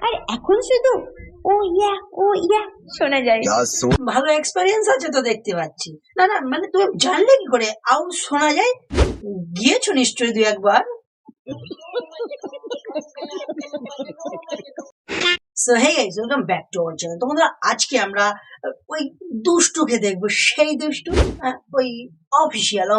আর এখন শুধু ও ইয়া শোনা যায়। ভালো এক্সপেরিয়েন্স আছে তো দেখতে পাচ্ছি। না না মানে তুমি জানলে কি করে আউজ শোনা যায়? গিয়েছো নিশ্চয়ই দুই একবার। So hey guys, welcome back to our channel. তোমাদের আজকে আমরা ওই দুষ্টুকে দেখবো, সেই দুষ্টু, ওই অফিসিয়াল।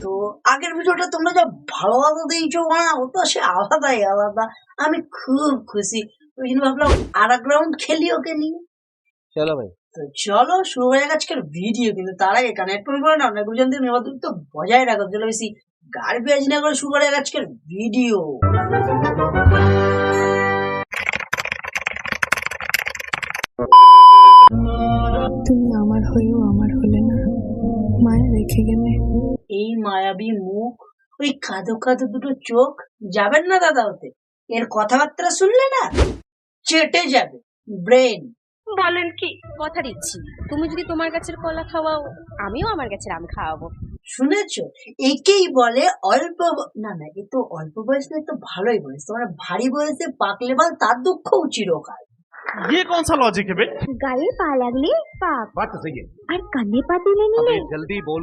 তো আগের ভিডিওটা তোমরা যা ভালোবাসা দিয়েছো না, ওটা সে আলাদাই আলাদা। আমি খুব খুশি। ওই জন্য ভাবলাম আর এক রাউন্ড খেলি ওকে নিয়ে। চলো ভাই, তো চলো শুরু হয়ে গেছে আজকের ভিডিও। কিন্তু তার আগে কানেক্ট করে না অনেক গুজনদের মেবাদুর তো বজায় রাখো, যেন বেশি গার্বেজ না করে শুরু করে আজকের ভিডিও। তুমি আমার হয়েও আমার হলে না, মায়া রেখে গেলে। এই মায়াবী মুখ, ওই কাঁদো কাঁদো দুটো চোখ, যাবেন না দাদা ওতে। এর কথাবার্তা শুনলে না চেটে যাবে ব্রেন। বলেন কি? কথা দিচ্ছি, তুমি যদি তোমার গাছের কলা খাওয়াও, আমিও আমার গাছের আম খাওয়াবো। শুনেছো? একেই বলে অল্প না না, এ তো অল্প বয়স নয়, তো ভালোই বয়স। তোমরা ভারী বয়সে পাকলে বল তার দুঃখও চিরকাল। ये कौन सा लॉजिक है बे? গায়ে পা লাগলে পাপ, बात तो सही है। আর কানে পা তুলে নিলে जल्दी बोल।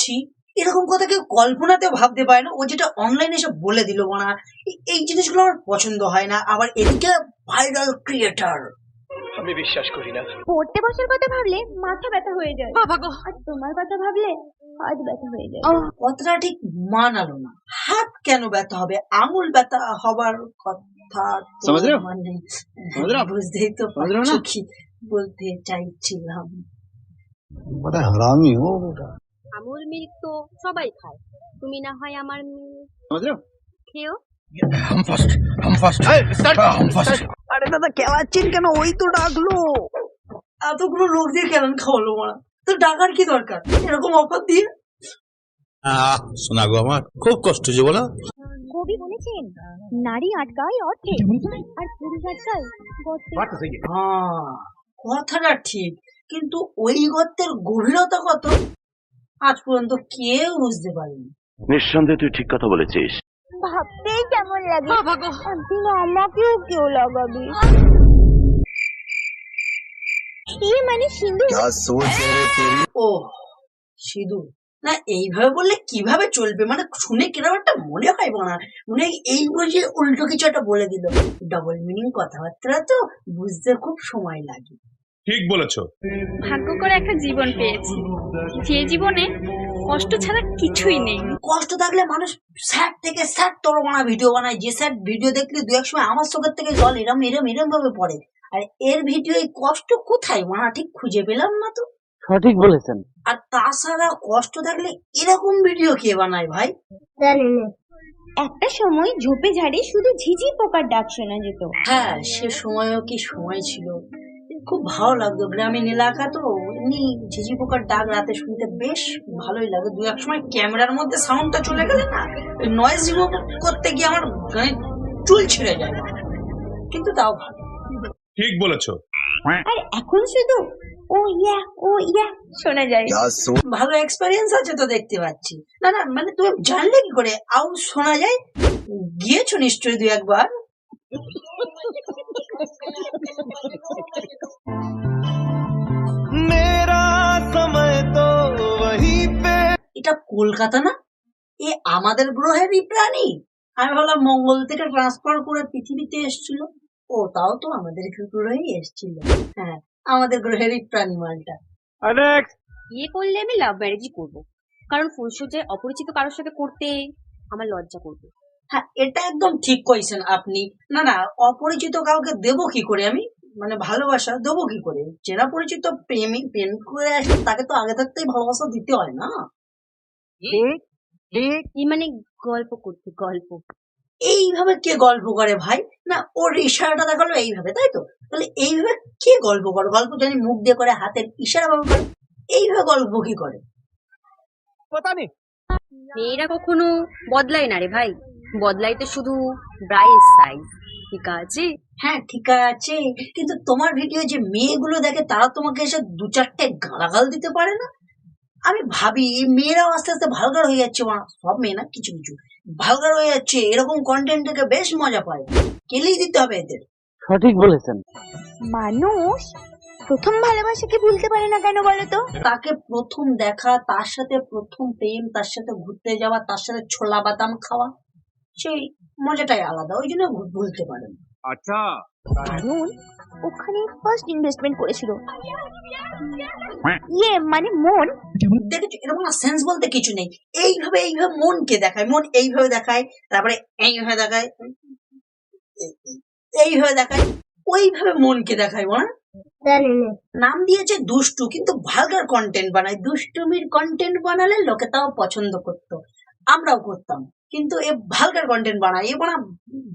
ছি, এরকম কথা কেউ কল্পনাতেও ভাবতে পারে না। ও যেটা অনলাইনে সব বলে দিল না, এই জিনিসগুলো আমার পছন্দ হয় না। আবার এদিকে ভাইরাল ক্রিয়েটার। আমি বিশ্বাস করি না। পড়তে বসার কথা ভাবলে মাথা ব্যথা হয়ে যায়, বাবা গো। আর তোমার কথা ভাবলে হাত ব্যথা হয়ে যায়। কথাটা ঠিক মানালো না। হাত কেন ব্যথা হবে? আঙুল ব্যথা হবার কথা তো समझ रहे हो? মানে समझ रहे हो? বুঝতেই তো समझ रहे हो পারছো ना? কি বলতে চাইছিলাম। बड़ा हरामी हो बेटा। আমুল মিল্ক তো সবাই খায়, তুমি না হয় আমার মিল্ক समझ रहे हो? খেও। हम फर्स्ट हम फर्स्ट। আরে দাদা খেলাচ্ছেন কেন? ওই তো ডাকলো। এতগুলো লোক দিয়ে কেমন খাওয়ালো মারা? তো ডাকার কি দরকার এরকম অফার দিয়ে? শোনা গো আমার খুব কষ্ট যে বলো। কবি বলেছেন, নারী আটকায় অর্থে আর পুরুষ আটকায় গর্তে। बात तो सही है। হ্যাঁ, কথাটা ঠিক, কিন্তু ওই গর্তের গভীরতা কত আজ পর্যন্ত কেউ বুঝতে পারেনি। নিঃসন্দেহে তুই ঠিক কথা বলেছিস। ভাবতেই কেমন লাগে, একদিন আমাকেও কেউ লাগাবে। মানে সিঁদুর। ও সিঁদুর না, এইভাবে বললে কিভাবে চলবে? মানে শুনে কিরকম একটা মনে হয় না, মনে হয় এই বুঝে উল্টো কিছু একটা বলে দিল। ডবল মিনিং কথাবার্তা তো বুঝতে খুব সময় লাগে। ঠিক বলেছো। ভাগ্য করে একটা জীবন পেয়েছি, যে জীবনে কষ্ট ছাড়া কিছুই নেই। কষ্ট থাকলে মানুষ স্যাড থেকে স্যাড তরমানা ভিডিও বানায়, যে স্যাড ভিডিও দেখলে দু এক সময় আমার চোখের থেকে জল এরম ভাবে পড়ে। আর এর ভিডিও এই কষ্ট কোথায় মানা ঠিক খুঁজে পেলাম না তো। সঠিক বলেছেন। আর তাছাড়া কষ্ট থাকলে এরকম ভিডিও কে বানায় ভাই? একটা সময় ঝোপে ঝাড়ে শুধু ঝিঝি পোকার ডাক শোনা যেত। হ্যাঁ, সে সময়ও কি সময় ছিল। খুব ভালো লাগতো, গ্রামীণ এলাকা তো, এমনি ঝিঝি পোকার ডাক রাতে শুনতে বেশ ভালোই লাগে। দু এক সময় ক্যামেরার মধ্যে সাউন্ডটা চলে গেলে না, ওই নয়েজ রিমুভ করতে গিয়ে আমার গায়ে চুল ছিঁড়ে যায়, কিন্তু তাও ভালো। ঠিক বলেছো। আর এখন শুধু ও ইয়া শোনা যায়। ভালো এক্সপেরিয়েন্স আছে তো দেখতে পাচ্ছি। না না মানে তুমি জানলে কি করে আউজ শোনা যায়? গিয়েছো নিশ্চয়ই দু একবার। मेरा समय तो वहीं पे। এটা কলকাতা না? এ আমাদের গ্রহেরই প্রাণী? আমি ভাবলাম মঙ্গল থেকে ট্রান্সফার করে পৃথিবীতে এসেছিল। ও তাও তো আমাদের গ্রহেই এসেছিল। হ্যাঁ, আমাদের গ্রহেরই প্রাণী মালটা। বিয়ে করলে আমি লাভ ম্যারেজই করবো, কারণ ফুলসজ্জায় অপরিচিত কারোর সাথে করতে আমার লজ্জা করবে। হ্যাঁ, এটা একদম ঠিক কইছেন আপনি। না না, অপরিচিত কাউকে দেবো কি করে আমি? মানে ভালোবাসা দেবো কি করে? চেনা পরিচিত প্রেম করে আসলে তাকে তো আগে থাকতেই ভালোবাসা দিতে হয় না? কি মানে গল্প করতে? গল্প এইভাবে কে গল্প করে ভাই? না, ওর ইশারাটা দেখালো এইভাবে, তাই তো? তাহলে এইভাবে কে গল্প করে? গল্প জানি মুখ দিয়ে করে, হাতের ইশারা ভাবে করে। এইভাবে গল্প কি করে? पता नहीं। মেয়েরা কখনো বদলায় না রে ভাই, বদলায় তো শুধু ব্রাইস সাইজ। ঠিক আছে? হ্যাঁ ঠিক আছে, কিন্তু তোমার ভিডিও যে মেয়েগুলো দেখে তারা তোমাকে এসে দু চারটে গালাগাল দিতে পারে না? আমি ভাবি এই মেয়েরাও আস্তে আস্তে ভালগার হয়ে যাচ্ছে। সব মেয়ে না, কিছু ভালগার হয়ে যাচ্ছে। এরকম কন্টেন্ট থেকে বেশ মজা পায়, কেলেই দিতে হবে এদের। সঠিক বলেছেন। মানুষ প্রথম ভালোবাসাকে ভুলতে পারে না কেন বলো তো? তাকে প্রথম দেখা, তার সাথে প্রথম প্রেম, তার সাথে ঘুরতে যাওয়া, তার সাথে ছোলা বাদাম খাওয়া, সেই মজাটাই আলাদা, ওই জন্য ভুলতে পারেন। কারণ ওখানে ফার্স্ট ইনভেস্টমেন্ট করেছিল, মানে মন। দেখেছো, এরকম না সেন্স বলতে কিছু নেই। এইভাবে এইভাবে মনকে দেখায়, মন এইভাবে দেখায়, তারপরে এইভাবে দেখায়, এইভাবে দেখায়, ওইভাবে মনকে দেখায়। মনে নাম দিয়েছে দুষ্টু, কিন্তু ভালগার কন্টেন্ট বানায়। দুষ্টুমির কন্টেন্ট বানালে লোকে তাও পছন্দ করতো, আমরাও করতাম, কিন্তু এ ভালগার কন্টেন্ট বানায়, এ বানা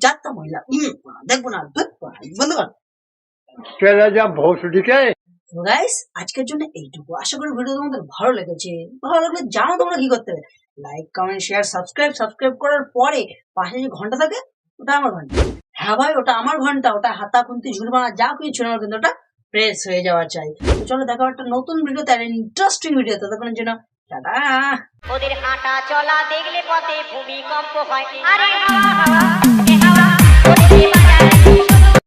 যাত্রা মহিলা, দেখবো না, বন্ধ কর। গাইস, আজকের জন্য এইটুকু। আশা করি ভিডিও তোমাদের ভালো লেগেছে। ভালো লাগলে জানো তোমরা কি করতে হবে, লাইক, কমেন্ট, শেয়ার, সাবস্ক্রাইব করার পরে পাশে যে ঘন্টা থাকে, ওটা আমার ঘন্টা। হ্যাঁ ভাই, ওটা আমার ঘন্টা, ওটা হাতা খুন্তি ঝুলবানা যা কিছু ছিল, কিন্তু ওটা প্রেস হয়ে যাওয়া চাই। তো চলো দেখা একটা নতুন ভিডিওতে, ইন্টারেস্টিং ভিডিও। ততক্ষণের জন্য টাটা। ওদের হাঁটা চলা দেখলে পথে ভূমিকম্প হয়, আরে